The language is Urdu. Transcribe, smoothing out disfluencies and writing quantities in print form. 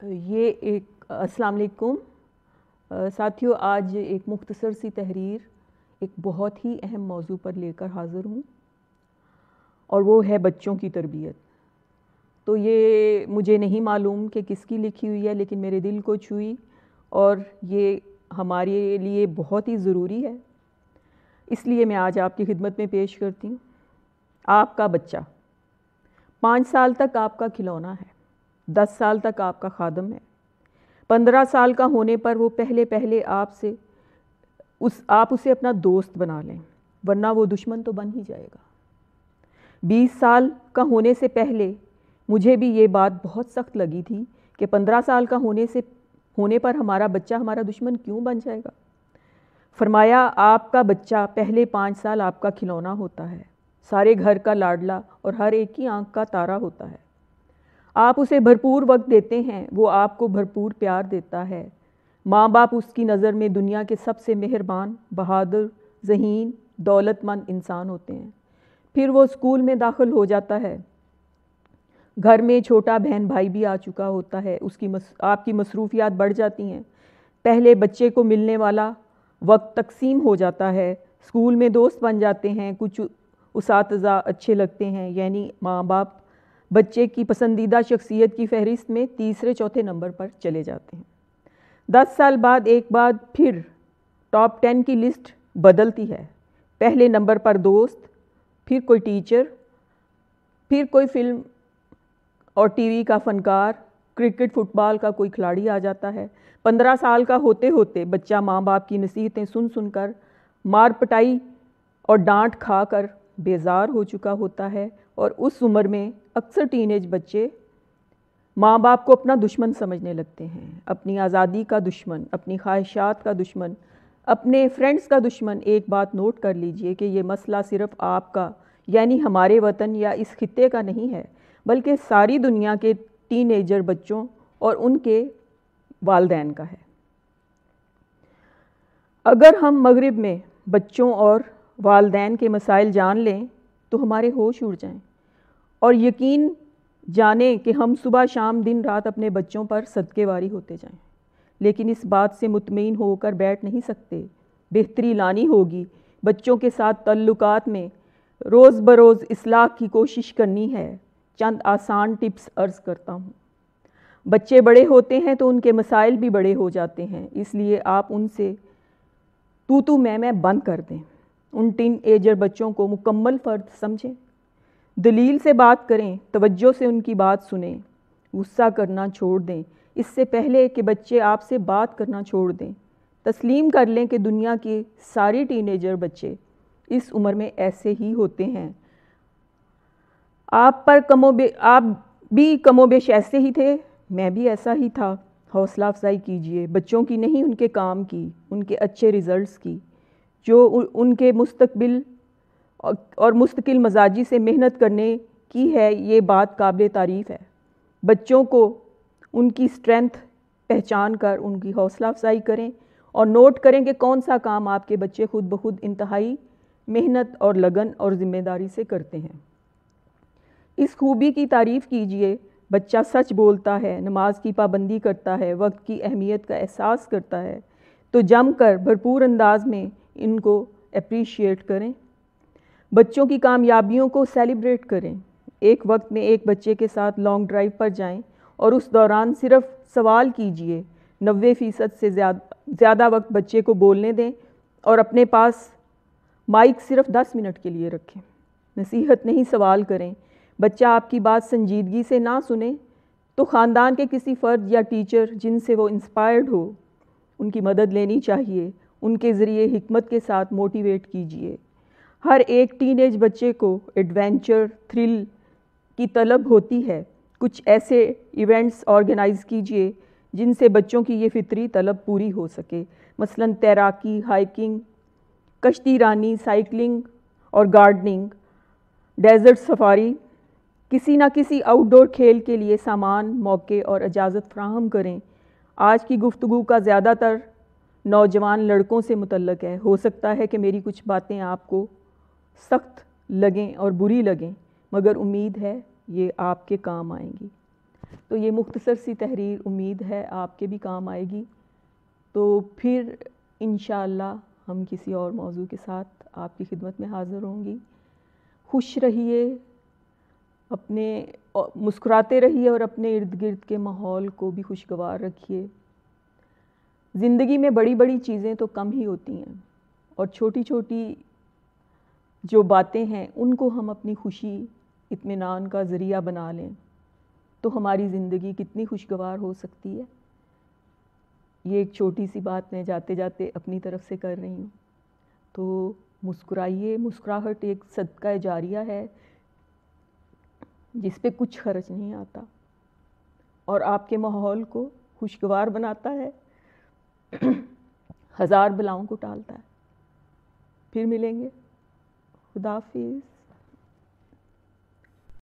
یہ ایک السلام علیکم ساتھیوں، آج ایک مختصر سی تحریر ایک بہت ہی اہم موضوع پر لے کر حاضر ہوں، اور وہ ہے بچوں کی تربیت۔ تو یہ مجھے نہیں معلوم کہ کس کی لکھی ہوئی ہے، لیکن میرے دل کو چھوئی اور یہ ہمارے لیے بہت ہی ضروری ہے، اس لیے میں آج آپ کی خدمت میں پیش کرتی ہوں۔ آپ کا بچہ 5 سال تک آپ کا کھلونا ہے، 10 سال تک آپ کا خادم ہے، 15 سال کا ہونے پر وہ پہلے آپ اسے اپنا دوست بنا لیں، ورنہ وہ دشمن تو بن ہی جائے گا۔ 20 سال کا ہونے سے پہلے مجھے بھی یہ بات بہت سخت لگی تھی کہ 15 سال کا ہونے پر ہمارا بچہ ہمارا دشمن کیوں بن جائے گا۔ فرمایا آپ کا بچہ پہلے 5 سال آپ کا کھلونا ہوتا ہے، سارے گھر کا لاڈلا اور ہر ایک کی آنکھ کا تارا ہوتا ہے۔ آپ اسے بھرپور وقت دیتے ہیں، وہ آپ کو بھرپور پیار دیتا ہے۔ ماں باپ اس کی نظر میں دنیا کے سب سے مہربان، بہادر، ذہین، دولت مند انسان ہوتے ہیں۔ پھر وہ اسکول میں داخل ہو جاتا ہے، گھر میں چھوٹا بہن بھائی بھی آ چکا ہوتا ہے، آپ کی مصروفیات بڑھ جاتی ہیں۔ پہلے بچے کو ملنے والا وقت تقسیم ہو جاتا ہے، اسکول میں دوست بن جاتے ہیں، کچھ اساتذہ اچھے لگتے ہیں، یعنی ماں باپ بچے کی پسندیدہ شخصیت کی فہرست میں تیسرے چوتھے نمبر پر چلے جاتے ہیں۔ 10 سال بعد ایک بار پھر ٹاپ 10 کی لسٹ بدلتی ہے، پہلے نمبر پر دوست، پھر کوئی ٹیچر، پھر کوئی فلم اور ٹی وی کا فنکار، کرکٹ فٹ بال کا کوئی کھلاڑی آ جاتا ہے۔ 15 سال کا ہوتے ہوتے بچہ ماں باپ کی نصیحتیں سن کر، مار پٹائی اور ڈانٹ کھا کر بیزار ہو چکا ہوتا ہے، اور اس عمر میں اکثر ٹین ایج بچے ماں باپ کو اپنا دشمن سمجھنے لگتے ہیں، اپنی آزادی کا دشمن، اپنی خواہشات کا دشمن، اپنے فرینڈز کا دشمن۔ ایک بات نوٹ کر لیجئے کہ یہ مسئلہ صرف آپ کا، یعنی ہمارے وطن یا اس خطے کا نہیں ہے، بلکہ ساری دنیا کے ٹین ایجر بچوں اور ان کے والدین کا ہے۔ اگر ہم مغرب میں بچوں اور والدین کے مسائل جان لیں تو ہمارے ہوش اڑ جائیں، اور یقین جانیں کہ ہم صبح شام دن رات اپنے بچوں پر صدقے واری ہوتے جائیں، لیکن اس بات سے مطمئن ہو کر بیٹھ نہیں سکتے۔ بہتری لانی ہوگی، بچوں کے ساتھ تعلقات میں روز بروز اصلاح کی کوشش کرنی ہے۔ چند آسان ٹپس عرض کرتا ہوں۔ بچے بڑے ہوتے ہیں تو ان کے مسائل بھی بڑے ہو جاتے ہیں، اس لیے آپ ان سے تو میں بند کر دیں۔ ان ٹین ایجر بچوں کو مکمل فرد سمجھیں، دلیل سے بات کریں، توجہ سے ان کی بات سنیں، غصہ کرنا چھوڑ دیں۔ اس سے پہلے کہ بچے آپ سے بات کرنا چھوڑ دیں، تسلیم کر لیں کہ دنیا کے سارے ٹین ایجر بچے اس عمر میں ایسے ہی ہوتے ہیں۔ آپ بھی کم و بیش ایسے ہی تھے، میں بھی ایسا ہی تھا۔ حوصلہ افزائی کیجئے، بچوں کی نہیں، ان کے کام کی، ان کے اچھے ریزلٹس کی، جو ان کے مستقبل اور مستقل مزاجی سے محنت کرنے کی ہے۔ یہ بات قابل تعریف ہے۔ بچوں کو ان کی اسٹرینتھ پہچان کر ان کی حوصلہ افزائی کریں، اور نوٹ کریں کہ کون سا کام آپ کے بچے خود بخود انتہائی محنت اور لگن اور ذمہ داری سے کرتے ہیں۔ اس خوبی کی تعریف کیجئے، بچہ سچ بولتا ہے، نماز کی پابندی کرتا ہے، وقت کی اہمیت کا احساس کرتا ہے، تو جم کر بھرپور انداز میں ان کو اپریشیٹ کریں۔ بچوں کی کامیابیوں کو سیلیبریٹ کریں۔ ایک وقت میں ایک بچے کے ساتھ لانگ ڈرائیو پر جائیں اور اس دوران صرف سوال کیجئے۔ 90% سے زیادہ وقت بچے کو بولنے دیں اور اپنے پاس مائک صرف 10 منٹ کے لیے رکھیں۔ نصیحت نہیں، سوال کریں۔ بچہ آپ کی بات سنجیدگی سے نہ سنے تو خاندان کے کسی فرد یا ٹیچر جن سے وہ انسپائرڈ ہو، ان کی مدد لینی چاہیے۔ ان کے ذریعے حکمت کے ساتھ موٹیویٹ کیجئے۔ ہر ایک ٹین ایج بچے کو ایڈونچر، تھرل کی طلب ہوتی ہے۔ کچھ ایسے ایونٹس آرگنائز کیجئے جن سے بچوں کی یہ فطری طلب پوری ہو سکے، مثلاً تیراکی، ہائیکنگ، کشتی رانی، سائیکلنگ اور گارڈننگ، ڈیزرٹ سفاری۔ کسی نہ کسی آؤٹ ڈور کھیل کے لیے سامان، موقع اور اجازت فراہم کریں۔ آج کی گفتگو کا زیادہ تر نوجوان لڑکوں سے متعلق ہے۔ ہو سکتا ہے کہ میری کچھ باتیں آپ کو سخت لگیں اور بری لگیں، مگر امید ہے یہ آپ کے کام آئیں گی۔ تو یہ مختصر سی تحریر امید ہے آپ کے بھی کام آئے گی. تو پھر انشاءاللہ ہم کسی اور موضوع کے ساتھ آپ کی خدمت میں حاضر ہوں گی. خوش رہیے، اپنے مسکراتے رہیے اور اپنے ارد گرد کے ماحول کو بھی خوشگوار رکھیے. زندگی میں بڑی بڑی چیزیں تو کم ہی ہوتی ہیں، اور چھوٹی چھوٹی جو باتیں ہیں ان کو ہم اپنی خوشی اطمینان کا ذریعہ بنا لیں تو ہماری زندگی کتنی خوشگوار ہو سکتی ہے. یہ ایک چھوٹی سی بات میں جاتے جاتے اپنی طرف سے کر رہی ہوں. تو مسکرائیے. مسکراہٹ ایک صدقہ جاریہ ہے جس پہ کچھ خرچ نہیں آتا اور آپ کے ماحول کو خوشگوار بناتا ہے، ہزار بلاؤں کو ٹالتا ہے. پھر ملیں گے. خدا حافظ.